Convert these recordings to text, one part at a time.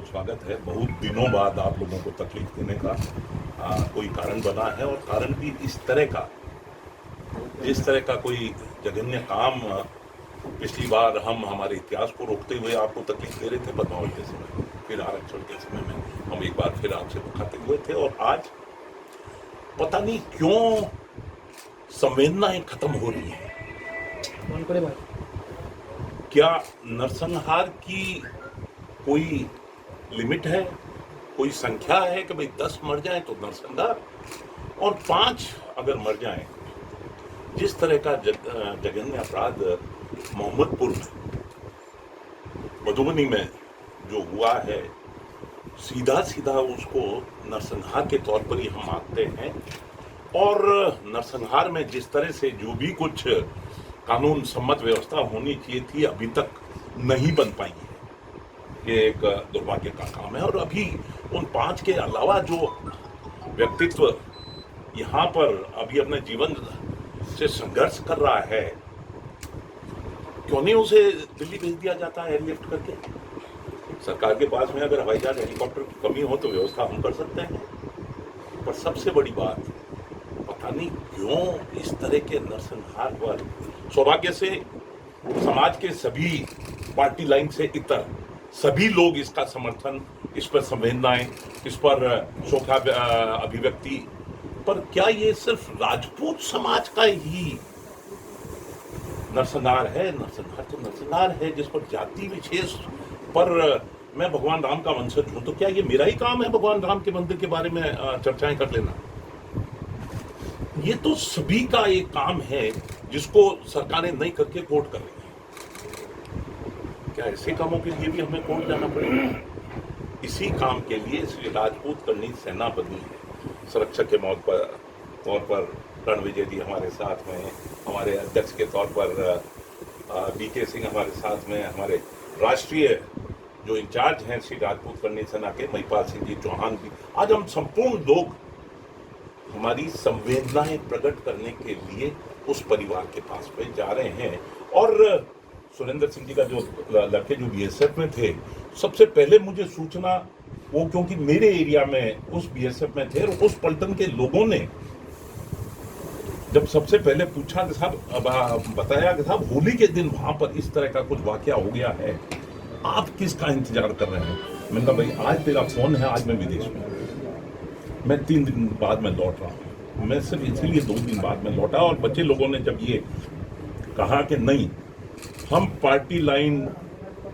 बहुत स्वागत है। बहुत दिनों बाद आप लोगों को तकलीफ देने का कोई कारण बना है, और कारण भी इस तरह का, जिस तरह का कोई जघन्य काम पिछली बार हम हमारे इतिहास को रोकते हुए आपको तकलीफ दे रहे थे बदमावट के समय, फिर आरक्षण के समय में हम एक बार फिर आपसे बखाते हुए थे, और आज पता नहीं क्यों संवेदनाएं खत्म हो रही हैं। क्या नरसंहार की कोई लिमिट है, कोई संख्या है कि भाई 10 मर जाए तो नरसंहार और 5 अगर मर जाए? जिस तरह का जघन्य अपराध मोहम्मदपुर में, मधुबनी में जो हुआ है, सीधा सीधा उसको नरसंहार के तौर पर ही हम मानते हैं। और नरसंहार में जिस तरह से जो भी कुछ कानून सम्मत व्यवस्था होनी चाहिए थी, अभी तक नहीं बन पाई है। ये एक दुर्भाग्य का काम है। और अभी उन 5 के अलावा जो व्यक्तित्व यहाँ पर अभी अपने जीवन से संघर्ष कर रहा है, क्यों नहीं उसे दिल्ली भेज दिया जाता है एयरलिफ्ट करके? सरकार के पास में अगर हवाई जहाज हेलीकॉप्टर की कमी हो तो व्यवस्था हम कर सकते हैं। पर सबसे बड़ी बात, पता नहीं क्यों इस तरह के नरसंहार पर सौभाग्य से समाज के सभी पार्टी लाइन से इतर सभी लोग इसका समर्थन, इस पर संवेदनाएं, इस पर शोका अभिव्यक्ति, पर क्या ये सिर्फ राजपूत समाज का ही नरसंहार है? नरसंहार तो नरसंहार है जिस पर जाति विशेष पर मैं भगवान राम का वंशज हूं, तो क्या ये मेरा ही काम है भगवान राम के मंदिर के बारे में चर्चाएं कर लेना? ये तो सभी का एक काम है जिसको सरकारें नहीं करके कोर्ट कर रही है। क्या ऐसे कामों के लिए भी हमें कोर्ट जाना पड़ेगा? इसी काम के लिए श्री राजपूत करनी सेना बनी है। सुरक्षा के तौर पर रणविजय जी हमारे साथ में, हमारे अध्यक्ष के तौर पर बीके सिंह हमारे साथ में, हमारे राष्ट्रीय जो इंचार्ज हैं श्री राजपूत करनी सेना के महिपाल सिंह जी चौहान भी, आज हम संपूर्ण लोग हमारी संवेदनाएं प्रकट करने के लिए उस परिवार के पास में जा रहे हैं। और सुरेंद्र सिंह जी का जो लड़के जो बीएसएफ में थे, सबसे पहले मुझे सूचना वो, क्योंकि मेरे एरिया में उस बीएसएफ में थे, और उस पलटन के लोगों ने जब सबसे पहले पूछा कि साहब, बताया कि साहब होली के दिन वहां पर इस तरह का कुछ वाकया हो गया है, आप किसका इंतजार कर रहे हैं? मैंने कहा भाई आज तेरा फोन है, आज मैं विदेश में, मैं 3 दिन बाद में लौट रहा हूँ। मैं सिर्फ इसीलिए 2 दिन बाद में लौटा। और बच्चे लोगों ने जब ये कहा कि नहीं, हम पार्टी लाइन,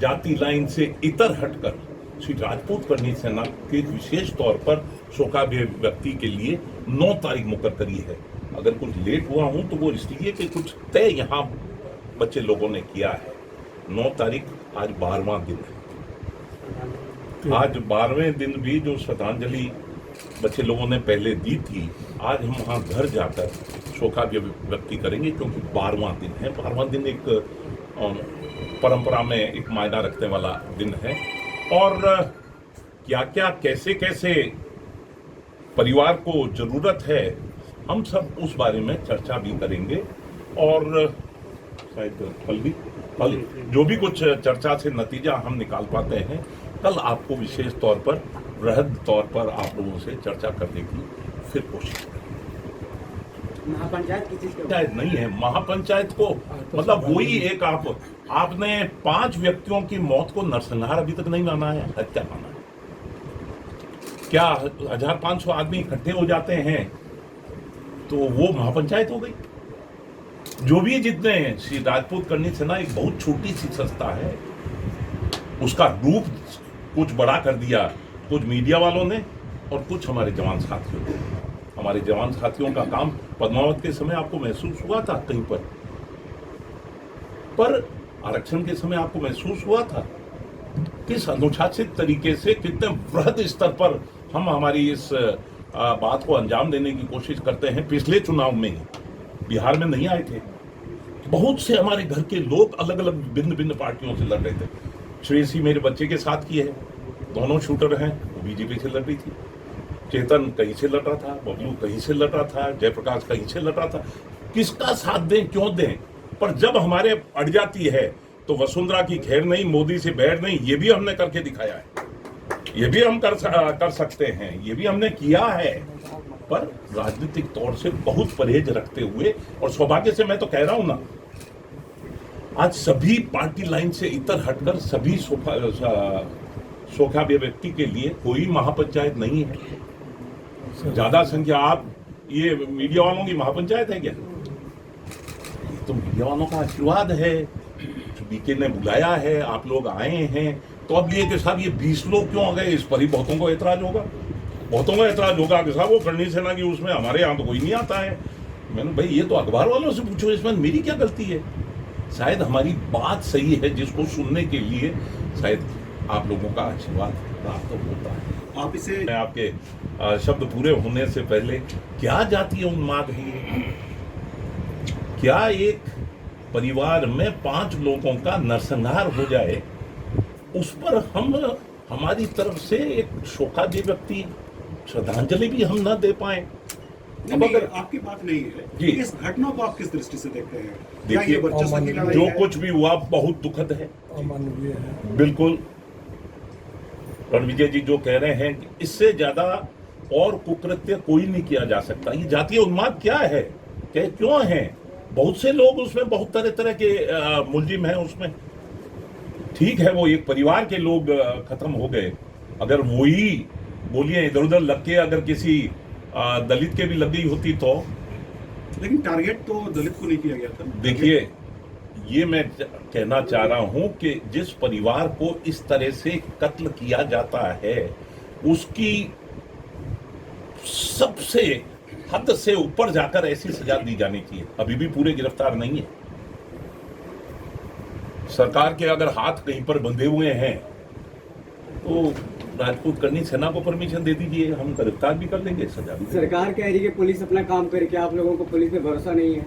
जाति लाइन से इतर हटकर श्री राजपूत करनी सेना के विशेष तौर पर शोकाभिव्यक्ति के लिए 9 तारीख मुकर करी है। अगर कुछ लेट हुआ हूं तो वो इसलिए कि कुछ तय यहाँ बच्चे लोगों ने किया है। 9 तारीख आज 12वां दिन है। आज 12वें दिन भी जो श्रद्धांजलि बच्चे लोगों ने पहले दी थी, आज हम वहाँ घर जाकर शोकाभिव्यक्ति करेंगे, क्योंकि 12वां दिन है। 12वां दिन एक परंपरा में एक मायना रखने वाला दिन है। और क्या क्या कैसे कैसे परिवार को जरूरत है, हम सब उस बारे में चर्चा भी करेंगे। और शायद कल जो भी कुछ चर्चा से नतीजा हम निकाल पाते हैं, कल आपको विशेष तौर पर, वृहद तौर पर आप लोगों से चर्चा करने की फिर कोशिश करेंगे। महापंचायत की चीज पंचायत नहीं है, महापंचायत को मतलब वही एक आपने 5 व्यक्तियों की मौत को नरसंहार अभी तक नहीं माना है, हत्या माना है। क्या 1500 आदमी इकट्ठे हो जाते हैं तो वो महापंचायत हो गई? जो भी जितने हैं, श्री राजपूत करनी सेना एक बहुत छोटी सी संस्था है, उसका रूप कुछ बड़ा कर दिया कुछ मीडिया वालों ने और कुछ हमारे जवान साथियों ने। हमारे जवान साथियों का काम पद्मावत के समय आपको महसूस हुआ था कहीं पर आरक्षण के समय आपको महसूस हुआ था? किस अनुशासित तरीके से, कितने वृहद स्तर पर हम हमारी इस बात को अंजाम देने की कोशिश करते हैं। पिछले चुनाव में बिहार में नहीं आए थे, बहुत से हमारे घर के लोग अलग अलग भिन्न भिन्न पार्टियों से लड़ रहे थे। श्रेयसी मेरे बच्चे के साथ की है, दोनों शूटर हैं, वो बीजेपी से लड़ रही थी। चेतन कहीं से लड़ रहा था, बबलू कहीं से लड़ रहा था, जयप्रकाश कहीं से लड़ रहा था। किसका साथ दें, क्यों दें? पर जब हमारे अड़ जाती है तो वसुंधरा की खैर नहीं, मोदी से बैर नहीं, ये भी हमने करके दिखाया है। ये भी हम कर सकते हैं, ये भी हमने किया है, पर राजनीतिक तौर से बहुत परहेज रखते हुए। और सौभाग्य से मैं तो कह रहा हूं ना, आज सभी पार्टी लाइन से इतर हटकर सभी सौभाग्य व्यक्ति के लिए कोई महापंचायत नहीं है। ज्यादा संख्या, आप ये मीडिया वालों की महापंचायत है क्या? तो मीडिया वालों का आशीर्वाद है, बीके ने बुलाया है, आप लोग आए हैं, तो अब ये कि साहब ये 20 लोग क्यों आ गए, इस पर ही बहुतों को ऐतराज होगा। बहुतों का ऐतराज होगा कि साहब वो करणी सेना की उसमें, हमारे यहाँ तो कोई नहीं आता है। मैंने भाई ये तो अखबार वालों से पूछो, इसमें मेरी क्या गलती है? शायद हमारी बात सही है, जिसको सुनने के लिए शायद आप लोगों का आशीर्वाद प्राप्त होता है। आप इसे, मैं आपके शब्द पूरे होने से पहले, क्या जातीय उन्माद है ये? क्या एक परिवार में 5 लोगों का नरसंहार हो जाए, उस पर हम हमारी तरफ से एक शोकाग्य व्यक्ति श्रद्धांजलि भी हम न दे पाए? अब अगर आपकी बात नहीं है जी, इस घटना को आप किस दृष्टि से देखते हैं? देखिए, जो कुछ भी हुआ बहुत दुखद है, अमानवीय है। बिल्कुल। रणविजय जी जो कह रहे हैं कि इससे ज्यादा और कुकृत्य कोई नहीं किया जा सकता। ये जातीय उन्माद क्या है, क्या क्यों है? बहुत से लोग उसमें, बहुत तरह तरह के मुलजिम हैं उसमें। ठीक है, वो एक परिवार के लोग खत्म हो गए, अगर वही गोलियां इधर उधर लग के अगर किसी दलित के भी लग गई होती तो। लेकिन टारगेट तो दलित को नहीं किया गया था। देखिए, ये मैं कहना चाह रहा हूं कि जिस परिवार को इस तरह से कत्ल किया जाता है, उसकी सबसे हद से ऊपर जाकर ऐसी सजा दी जानी चाहिए। अभी भी पूरे गिरफ्तार नहीं है। सरकार के अगर हाथ कहीं पर बंधे हुए हैं तो राजपूत करनी सेना को परमिशन दे दीजिए, हम गिरफ्तार भी कर लेंगे, सजा भी। सरकार कह रही है कि पुलिस अपना काम करे, क्या आप लोगों को पुलिस पे भरोसा नहीं है?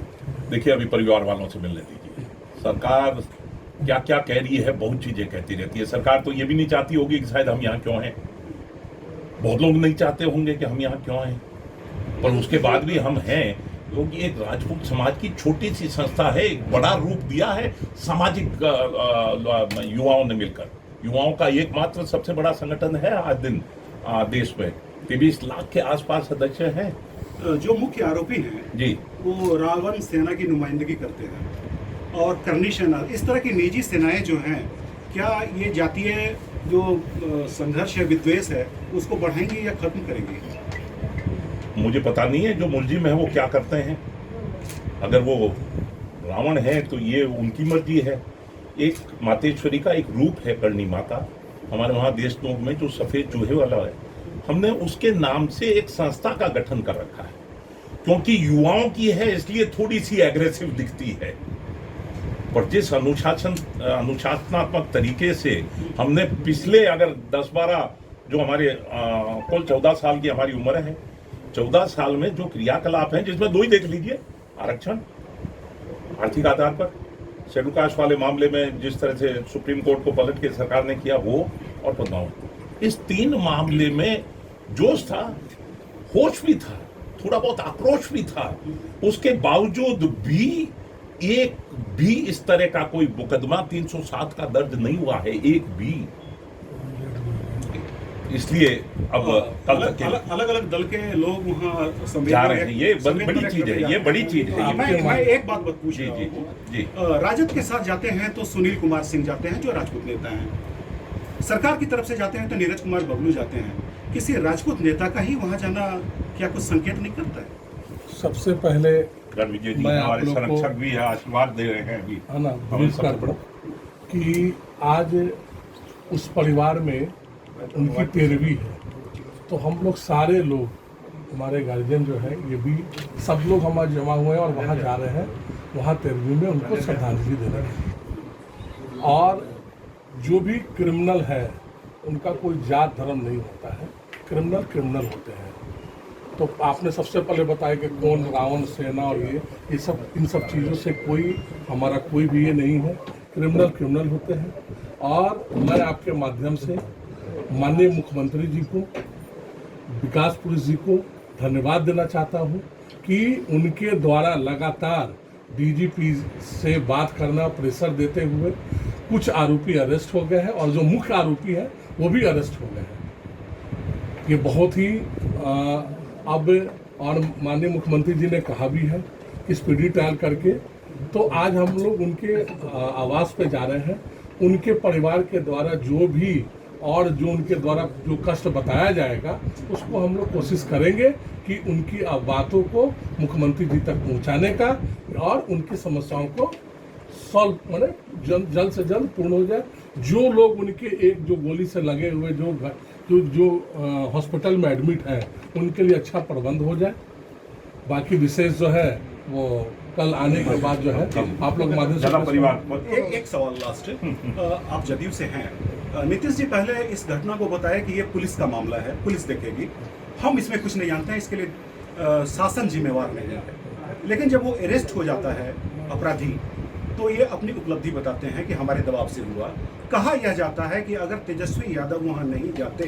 देखिए, अभी परिवार वालों से मिलने दीजिए। सरकार क्या क्या कह रही है, बहुत चीजें कहती रहती है। सरकार तो ये भी नहीं चाहती होगी कि शायद हम यहाँ क्यों हैं। बहुत लोग नहीं चाहते होंगे कि हम यहाँ क्यों हैं, पर उसके बाद भी हम हैं, क्योंकि एक राजपूत समाज की छोटी सी संस्था है, एक बड़ा रूप दिया है सामाजिक युवाओं ने मिलकर। युवाओं का एकमात्र सबसे बड़ा संगठन है आज दिन देश में। 23 लाख के आसपास सदस्य हैं। जो मुख्य आरोपी हैं जी, वो रावण सेना की नुमाइंदगी करते हैं और करनी सेना, इस तरह की निजी सेनाएं जो हैं, क्या ये जातीय जो संघर्ष है, विद्वेष है, उसको बढ़ाएंगी या खत्म करेंगी? मुझे पता नहीं है जो मुलजिम है वो क्या करते हैं। अगर वो रावण है तो ये उनकी मर्जी है। एक मातेश्वरी का एक रूप है करणी माता, हमारे वहाँ देशनोक में जो सफेद चूहे वाला है, हमने उसके नाम से एक संस्था का गठन कर रखा है, क्योंकि युवाओं की है इसलिए थोड़ी सी एग्रेसिव दिखती है। पर जिस अनुशासनात्मक तरीके से हमने पिछले अगर 10-12 जो हमारे कुल 14 साल की हमारी उम्र है, 14 साल में जो क्रियाकलाप हैं, जिसमें 2 ही देख लीजिए, आरक्षण आर्थिक आधार पर, शेड्यूल कास्ट वाले मामले में जिस तरह से सुप्रीम कोर्ट को पलट के सरकार ने किया वो, और बदलाव, इस 3 मामले में जोश था, होश भी था, थोड़ा बहुत आक्रोश भी था। उसके बावजूद भी एक भी इस तरह का कोई मुकदमा 307 का दर्ज नहीं हुआ है, एक भी। इसलिए अब अलग अलग दल के लोग वहाँ जा रहे हैं। ये बड़ी चीज है, ये बड़ी चीज है। मैं एक बात पूछ जी रहा जी हूँ। जी, राजद के साथ जाते हैं तो सुनील कुमार सिंह जाते हैं जो राजपूत नेता हैं, सरकार की तरफ से जाते हैं तो नीरज कुमार बबलू जाते हैं। किसी राजपूत नेता का ही वहाँ जाना क्या कुछ संकेत नहीं करता है? सबसे पहले रणविजय जी मैं हमारे आप लोग को, संरक्षक भी है, आशीर्वाद दे रहे हैं अभी, है ना, ब्रीफ कर दूं कि आज उस परिवार में उनकी 13वीं है, तो हम लोग सारे लोग, हमारे गार्जियन जो है, ये भी सब लोग हमारे जमा हुए हैं और वहाँ जा रहे हैं, वहाँ 13वीं में उनको श्रद्धांजलि दे रहे हैं। और जो भी क्रिमिनल है उनका कोई जात धर्म नहीं होता है, क्रिमिनल क्रिमिनल होते हैं। तो आपने सबसे पहले बताया कि कौन रावण सेना और ये सब, इन सब चीज़ों से कोई हमारा कोई भी ये नहीं है, क्रिमिनल क्रिमिनल होते हैं। और मैं आपके माध्यम से माननीय मुख्यमंत्री जी को, विकास पुलिस जी को धन्यवाद देना चाहता हूं कि उनके द्वारा लगातार डीजीपी से बात करना, प्रेशर देते हुए कुछ आरोपी अरेस्ट हो गए हैं और जो मुख्य आरोपी है वो भी अरेस्ट हो गए हैं। ये बहुत ही अब, और माननीय मुख्यमंत्री जी ने कहा भी है कि स्पीडी ट्रायल करके, तो आज हम लोग उनके आवास पे जा रहे हैं। उनके परिवार के द्वारा जो भी और जो उनके द्वारा जो कष्ट बताया जाएगा उसको हम लोग कोशिश करेंगे कि उनकी बातों को मुख्यमंत्री जी तक पहुंचाने का और उनकी समस्याओं को सॉल्व माने जल्द से जल्द पूर्ण हो जाए। जो लोग उनके एक जो गोली से लगे हुए जो हॉस्पिटल में एडमिट हैं उनके लिए अच्छा प्रबंध हो जाए। बाकी विशेष जो है वो कल आने के बाद जो है आप लोग माध्यम से परिवार एक सवाल लास्ट, आप जदयू से हैं। नीतीश जी पहले इस घटना को बताया कि ये पुलिस का मामला है, पुलिस देखेगी, हम इसमें कुछ नहीं जानते हैं, इसके लिए शासन जिम्मेवार नहीं है। लेकिन जब वो अरेस्ट हो जाता है अपराधी, तो ये अपनी उपलब्धि बताते हैं कि हमारे दबाव से हुआ। कहा यह जाता है कि अगर तेजस्वी यादव वहां नहीं जाते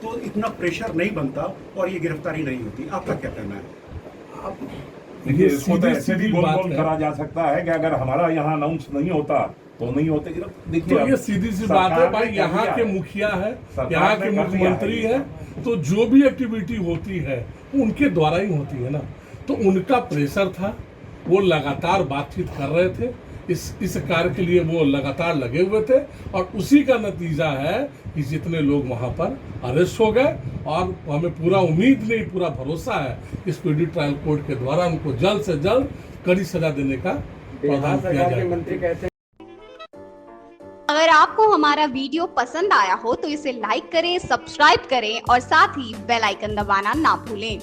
तो इतना प्रेशर नहीं बनता और ये गिरफ्तारी नहीं होती। आपका क्या कहना है? देखिए, इसको तो ऐसे सीधी भी गोल बात गोल है। करा जा सकता है कि अगर हमारा यहाँ अनाउंस नहीं होता तो नहीं होते। देखिए, तो अब ये सीधी सी बात है सरकार भाई, ने कर यहाँ दिया के है। मुखिया है, सरकार यहाँ ने के कर दिया मुख्यमंत्री है, तो जो भी एक्टिविटी होती है वो उनके द्वारा ही होती है ना। तो उनका प्रेशर था, वो लगातार बातचीत कर रहे थे, इस कार्य के लिए वो लगातार लगे हुए थे, और उसी का नतीजा है कि जितने लोग वहां पर अरेस्ट हो गए। और हमें पूरा उम्मीद नहीं, पूरा भरोसा है कि स्पीडी ट्रायल कोर्ट के द्वारा उनको जल्द से जल्द कड़ी सजा देने का बिहार प्रावधान किया सरकार के जाएगा। मंत्री कहते हैं अगर आपको हमारा वीडियो पसंद आया हो तो इसे लाइक करें, सब्सक्राइब करें और साथ ही बेल आइकन दबाना ना भूलें।